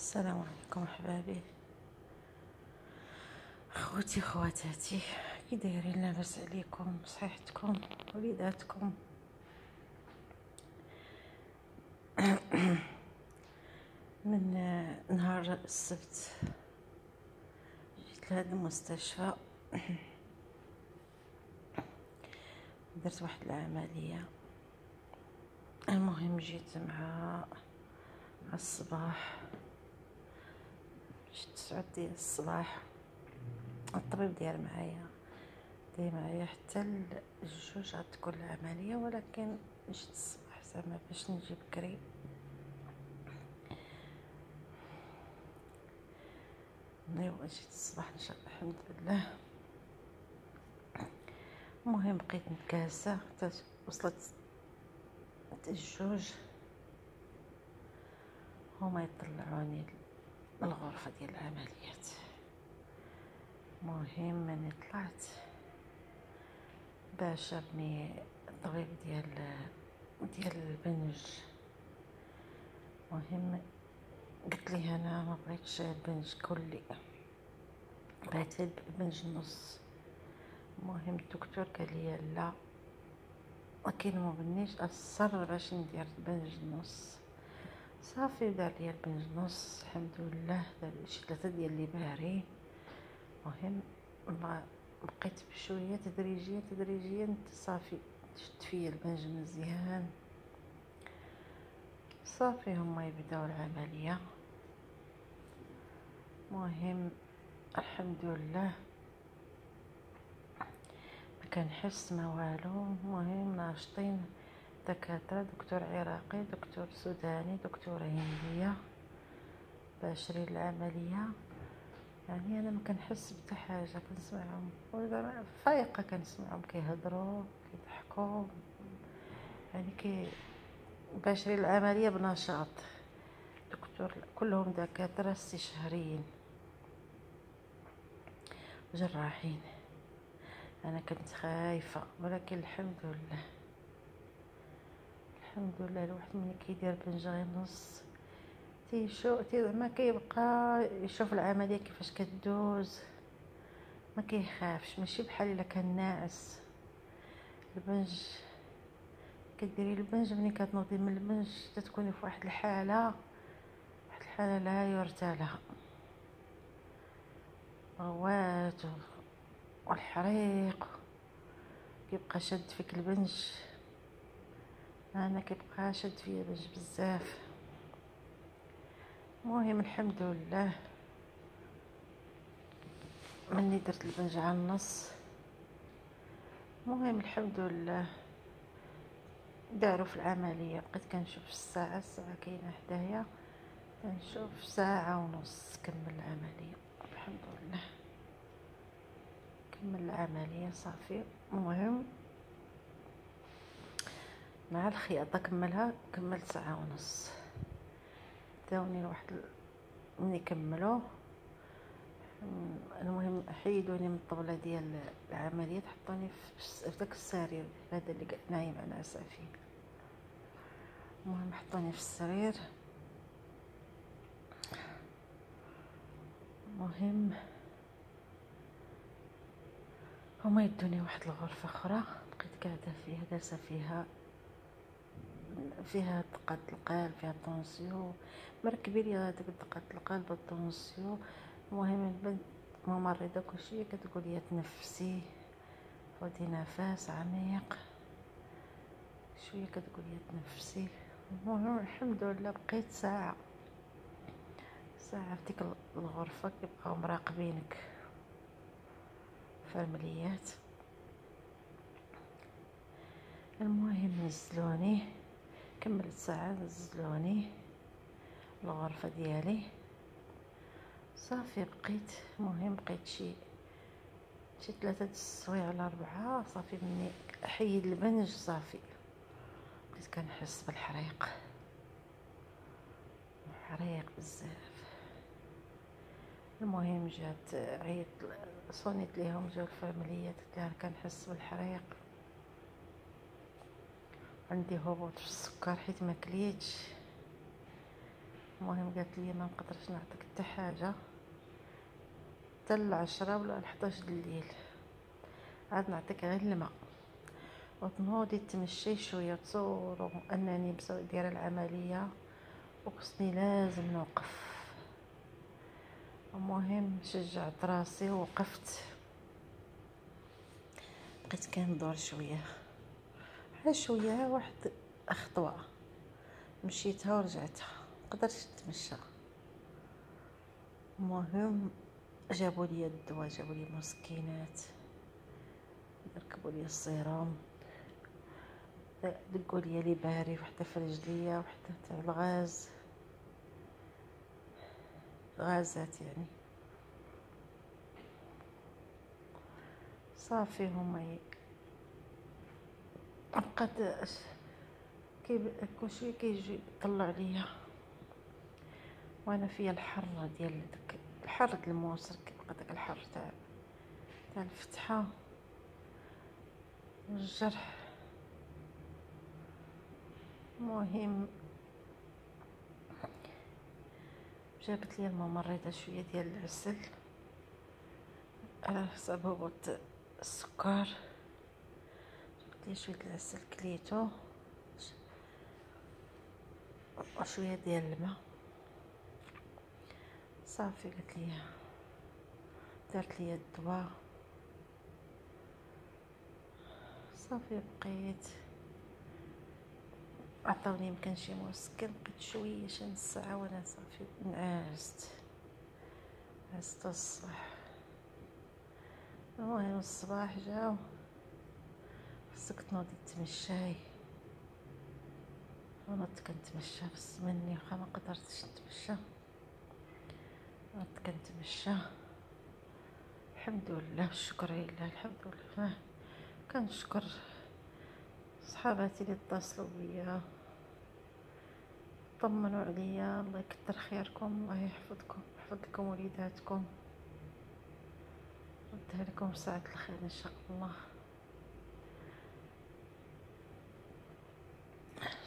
السلام عليكم احبابي، خوتي خواتاتي، كي دايرين؟ لاباس عليكم؟ صحيحتكم؟ وليداتكم؟ من نهار السبت جيت لهاد المستشفى، درت واحد العمليه. المهم جيت مع الصباح، جيت 9 ديال الصباح. الطبيب داير معايا حتى الجوج غتكون العمليه، ولكن جيت الصباح زعما باش نجي بكري. ايوا جيت الصباح ان شاء الله الحمد لله. المهم بقيت نتكاسه حتى وصلت الجوج، هما يطلعوني الغرفه ديال العمليات. المهم ملي طلعت باشرني الطبيب ديال البنج. المهم قلت ليه انا ما بغيتش البنج كلي، بغيت البنج نص. المهم الدكتور قال لي لا، ولكن ما بنيش اصر باش ندير البنج نص. صافي دار لي البنج نص الحمد لله، دار لي شي 3 ديال لي بارين. المهم ما بقيت بشويه تدريجيا صافي شد فيا البنج مزيان. صافي هما يبداو العمليه. المهم الحمد لله ما كنحس ما والو. المهم ناشطين دكاتره، دكتور عراقي، دكتور سوداني، دكتوره هنديه باشرين العمليه. يعني انا ما كنحس بحتى حاجه، كنسمعهم فايقه، كنسمعهم كيهضروا كيضحكوا، يعني باشرين العمليه بنشاط. دكتور كلهم دكاتره استشاريين جراحين. انا كنت خايفه، ولكن الحمد لله الحمد لله. الواحد ملي كيدير بنج غير نص ما كيبقى يشوف العمليه كيفاش كدوز، ما كيخافش. ماشي بحال الا كان ناعس. البنج كديري البنج ملي كتنوضي من البنج تتكوني في واحد الحاله لا يرثى لها. غوات والحريق كيبقى شاد فيك البنج. انا كيبقى شاد فيا البنج بزاف. المهم الحمد لله مني درت البنج على النص. المهم الحمد لله داروا في العمليه. بقيت كنشوف الساعه كاينه حدايا، كنشوف ساعه ونص كمل العمليه. الحمد لله كمل العمليه صافي. المهم مع الخياطه كملت ساعه ونص. داوني ملي كملوا. المهم حيدوني من الطبله ديال العمليه، حطوني في داك السرير هذا اللي نايم ناعسه فيه. المهم حطوني في السرير. المهم هما يدوني واحد الغرفه اخرى، بقيت قاعده فيها جالسه فيها دقات القلب، فيها طونسيو، مركبين لي هذيك دقات القلب والطونسيو. المهم البنت ممرضه كلشي كتقول لي تنفسي، خدي نفس عميق شويه، كتقول لي تنفسي. المهم الحمد لله بقيت ساعه في ديك الغرفه كيبقاو مراقبينك في العمليات. المهم نزلوني، كملت ساعه نزلوني الغرفه ديالي. صافي بقيت. المهم بقيت شي 3 السوايع ولا 4. صافي مني حيد البنج صافي بديت كنحس بالحريق بزاف. المهم جات عيط صونيت ليهم، جاو الفاميليات، قلت لها كنحس بالحريق، عندي هبوط في السكر حيت ما كليتش. المهم قالت لي ما نقدرش نعطيك حتى حاجه حتى ل10 ولا ل11 الليل، عاد نعطيك غير الماء وتنوضي تمشي شويه تصوروا انني دايره العمليه وخصني لازم نوقف. المهم شجعت راسي ووقفت، بقيت كندور شويه شويه واحد خطوه مشيتها ورجعتها مقدرتش نتمشى. المهم جابوا لي الدواء، جابوا لي مسكنات، ركبوا لي السيروم، دقوا لي لي باري وحده في رجليا وحده تاع الغاز، غازات يعني. صافي هما بقات كل شويه كيجي يطلع عليا وانا فيا الحر ديال داك الحر د الموسر، كيبقى داك الحر تاع الفتحه والجرح. المهم جابت لي الممرضه شويه ديال العسل على حساب هبوط السكر، جابت لي شويه العسل كليتو وشويه ديال الماء. صافي قالت لي دارت لي الدواء. صافي بقيت عطاوني يمكن شي مسكن، بقيت شويه شي نص ساعه وانا صافي عزت الصباح. المهم الصباح جاو خصك تنوضي تمشاي، ونضت كنتمشى بس مني واخا ما قدرتش نتمشى، نضت كنتمشى الحمد لله والشكر لله. الحمد لله كنشكر صحاباتي اللي اتصلوا بيا طمنوا عليا، الله يكثر خيركم، الله يحفظكم، يحفظ لكم وليداتكم، ردها لكم ساعة الخير ان شاء الله.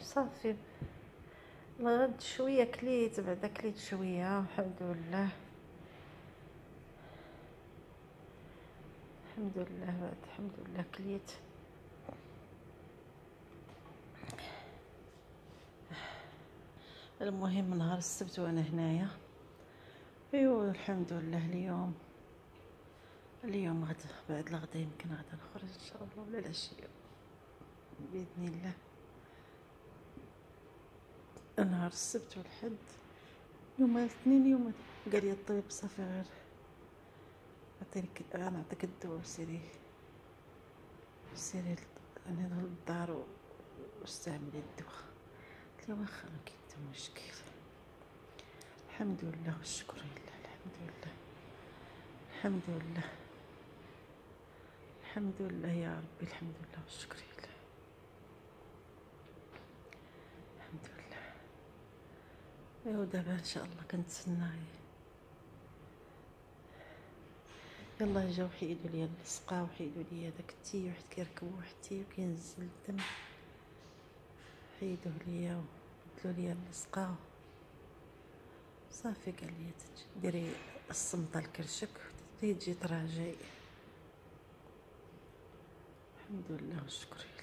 صافي الغد شويه كليت، بعدا كليت شويه الحمد لله الحمد لله، بعد الحمد لله كليت. المهم نهار السبت وانا هنايا، ايوا الحمد لله. اليوم غدا بعد الغدا يمكن غدا نخرج ان شاء الله ولا العشيه باذن الله. نهار السبت والحد، يوم الاثنين يوم قال لي الطبيب صافي غير غنعطيك الدواء وسيري للدار واستعملي الدواء. قلت له واخا ما كاين حتى مشكل، الحمد لله والشكر لله، الحمد لله الحمد لله الحمد لله يا ربي، الحمد لله والشكر لله، الحمد لله. ايوا دابا ان شاء الله كنتسنى يلا جاو حيدوا لي اللصقه وحيدوا لي داك التي، واحد كيركب واحد التي وكينزل الدم، حيدوه ليا وبدلوا لي اللصقه. صافي قال لي ديري الصمطه لكرشك تجي تراجعي. الحمد لله والشكر لله.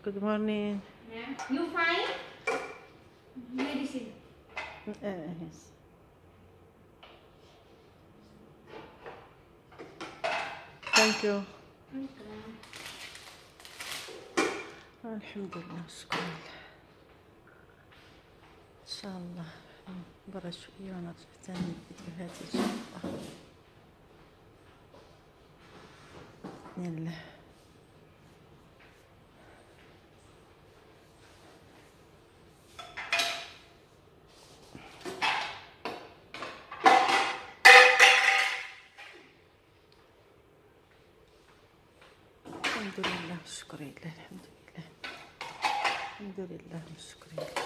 Good morning. Yeah. You fine? Medicine. Yes. Thank you. الحمد لله والشكر لله. ان شاء الله برا شويه ونرجع تاني الفيديوهات ان شاء الله باذن الله. الحمد لله والشكر لله، الحمد لله الحمد لله والشكر لله.